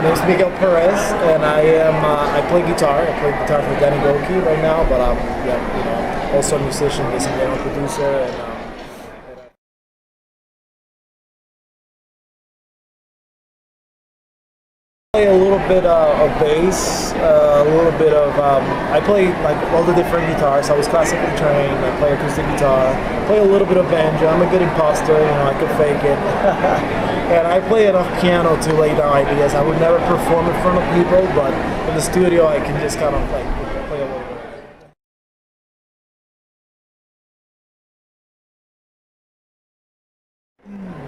name is Miguel Perez, and I play guitar. I play guitar for dannygokey right now, but I'm also a musician, basically I'm a producer, and play a little bit of bass, a little bit of I play like all the different guitars. I was classically trained. I play acoustic guitar, play a little bit of banjo. I'm a good imposter, I could fake it. And I play enough piano to lay down ideas. I would never perform in front of people, but in the studio I can just kind of like play a little bit.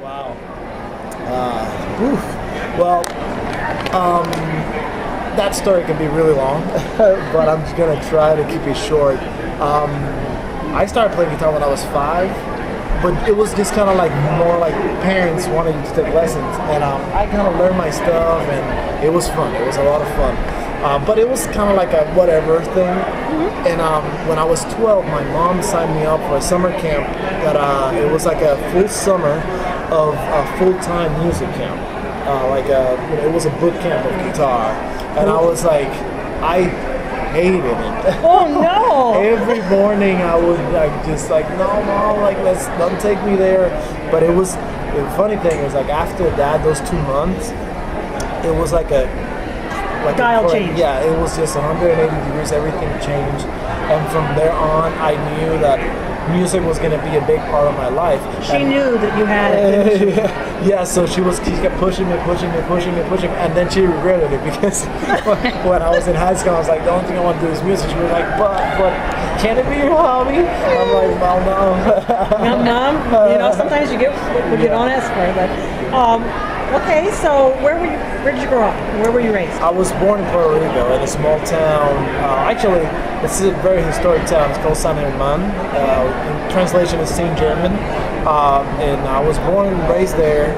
Wow. Well, that story can be really long, but I'm just gonna try to keep it short. I started playing guitar when I was 5, but it was just kind of like more like parents wanted you to take lessons, and I kind of learned my stuff, and it was fun. It was a lot of fun, but it was kind of like a whatever thing. And when I was 12, my mom signed me up for a summer camp that it was like a full summer of a full-time music camp. It was a boot camp of guitar, and I was like, I hated it. Oh no! Every morning I would just no, mom, don't take me there. But it was the funny thing is after that, those 2 months, it was like a dial change. Yeah, it was just 180 degrees. Everything changed, and from there on, I knew that music was going to be a big part of my life. She knew that you had it. Yeah, so she kept pushing me, and then she regretted it because when I was in high school, I was like, the only thing I want to do is music. She was like, but can it be your hobby? I'm like, well, no. Mom, sometimes you get what you don't ask for, but okay, so where did you grow up? Where were you raised? I was born in Puerto Rico in a small town. Actually, it's a very historic town. It's called San Germán. In translation, it's Saint German. And I was born and raised there.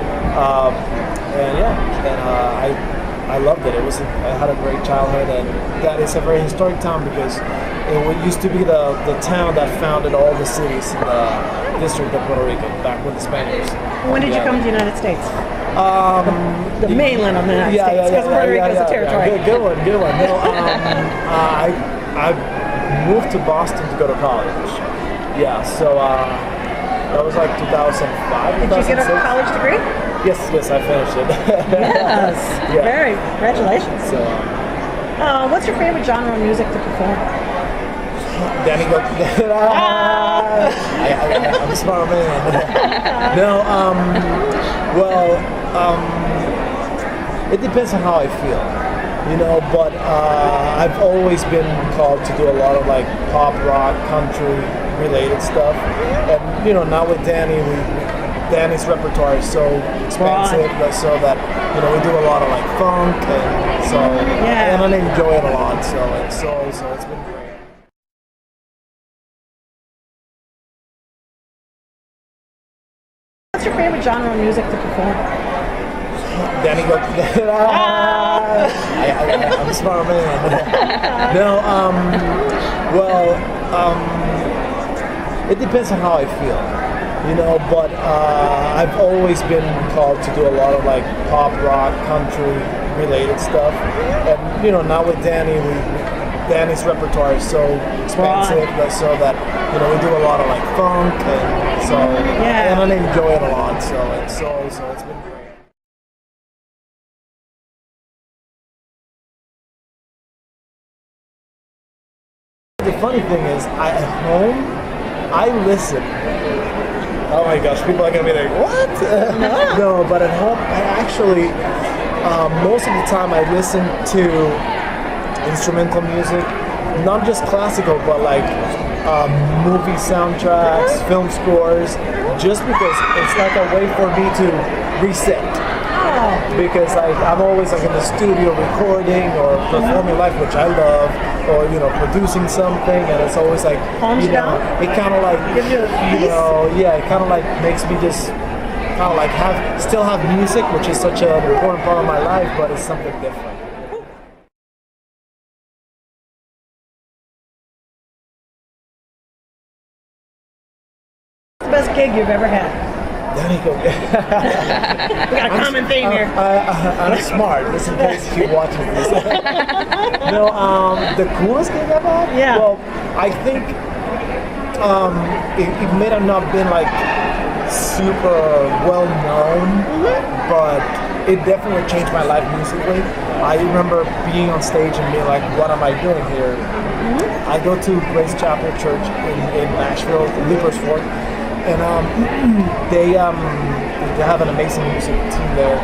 I loved it. I had a great childhood, and that is a very historic town because it used to be the town that founded all the cities in the district of Puerto Rico back with the Spaniards. When did you come to the United States? The mainland of the United States, because Puerto Rico is a territory. Good one. No, I moved to Boston to go to college. Yeah, so that was like 2005. Did you get a college degree? Yes, I finished it. Yes, yeah. Very. Congratulations. So, what's your favorite genre of music to perform? dannygokey. I'm a smart man. No, it depends on how I feel, but I've always been called to do a lot of pop, rock, country related stuff, and now with Danny's repertoire is so expansive, so that we do a lot of funk, and I enjoy it a lot, so it's been great. What's your favorite genre of music to perform? Dannygokey. I'm a smart man. No, it depends on how I feel, but I've always been called to do a lot of pop, rock, country related stuff, and now with Danny's repertoire is so expansive, so that we do a lot of funk, and I enjoy it a lot, so it's been great. The funny thing is, at home, I listen. Oh my gosh, people are gonna be like, what? No, but at home, I actually, most of the time I listen to instrumental music, not just classical, but movie soundtracks, film scores, just because it's a way for me to reset. Because I'm always in the studio recording or performing live, which I love, or producing something, and it's always calms you down. It kind of gives you peace. It kind of makes me just kind of still have music, which is such an important part of my life, but it's something different. What's the best gig you've ever had? Danny Go. We got a common theme here. I'm smart, just in case you watching this. No, the coolest gig I've had? Yeah. Well, I think it may have not been like super well known, but it definitely changed my life musically. I remember being on stage and being like, what am I doing here? I go to Grace Chapel Church in Nashville, Leapers Fort, and they have an amazing music team there.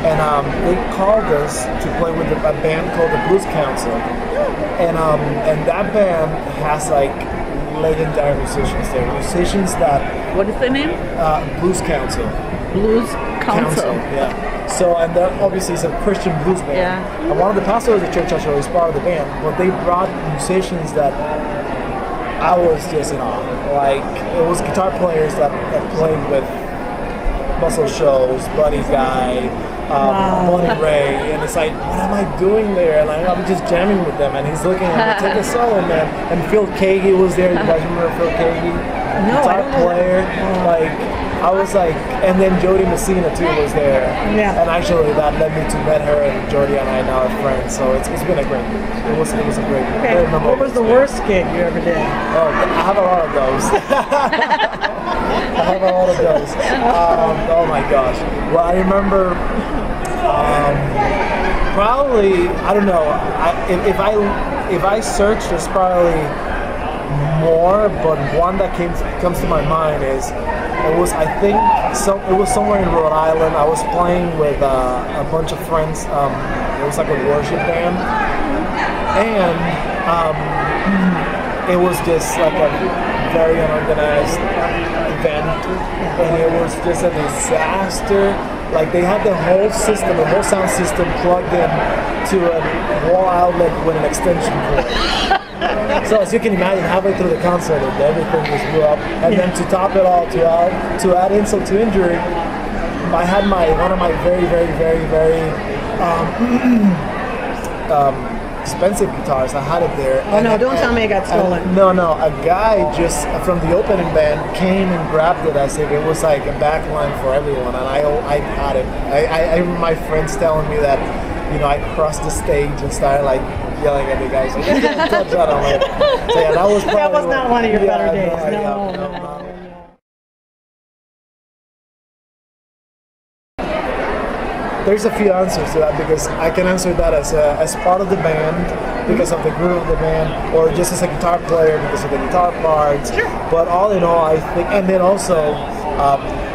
And they called us to play with a band called the Blues Council. And that band has like legendary musicians there. Musicians that... What is the name? Blues Council. Blues Council. Yeah. So, and that obviously is a Christian blues band. Yeah. And one of the pastors of the church actually was part of the band, but they brought musicians that I was just in awe. Like, it was guitar players that played with Muscle Shoals, Buddy Guy, Monty Ray, and it's like, what am I doing there? And I'm just jamming with them, and he's looking at me, take a solo, man. And Phil Keaggy was there. You guys remember Phil Keaggy? No, I guitar don't know. player. Like, I was like, and then Jody Messina too was there. Yeah. And actually that led me to met her, and Jody and I now are friends. So it's been a great gig. It was a great gig. Okay. What was the worst gig you ever did? Oh, I have a lot of those. I have a lot of those. Oh my gosh. Well, I remember probably, I don't know, if I search, there's probably more, but one that comes to my mind is it was somewhere in Rhode Island. I was playing with a bunch of friends. It was like a worship band, and it was just like a very unorganized event, and it was just a disaster. Like they had the whole sound system plugged in to a wall outlet with an extension cord. So as you can imagine, halfway through the concert, everything just blew up. And then to top it all, to add insult to injury, I had one of my very, very, very, very expensive guitars. I had it there. Oh no! Don't tell me it got stolen. No. A guy just from the opening band came and grabbed it as if it was like a backline for everyone, and I had it. I remember my friends telling me that, you know, I crossed the stage and started like yelling at the guys like, "Don't touch that on it." So yeah, that was That was not one of your better days. No. There's a few answers to that, because I can answer that as part of the band because of the groove of the band, or just as a guitar player because of the guitar parts. Sure. But all in all, I think, and then also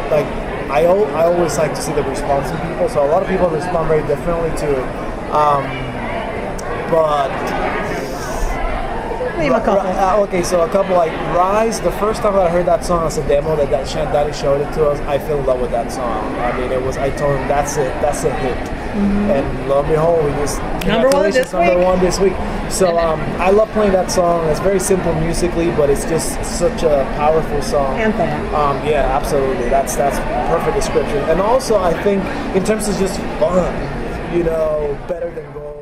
like I always like to see the response of people. So a lot of people respond very differently too. But Name a couple. Okay, so a couple like Rise. The first time that I heard that song as a demo that Daddy showed it to us, I fell in love with that song. I mean, I told him that's a hit. And lo and behold, we just Number one this week. So I love playing that song. It's very simple musically, but it's just such a powerful song. Anthem. Yeah, absolutely. That's perfect description. And also, I think in terms of just fun, you know, better than gold.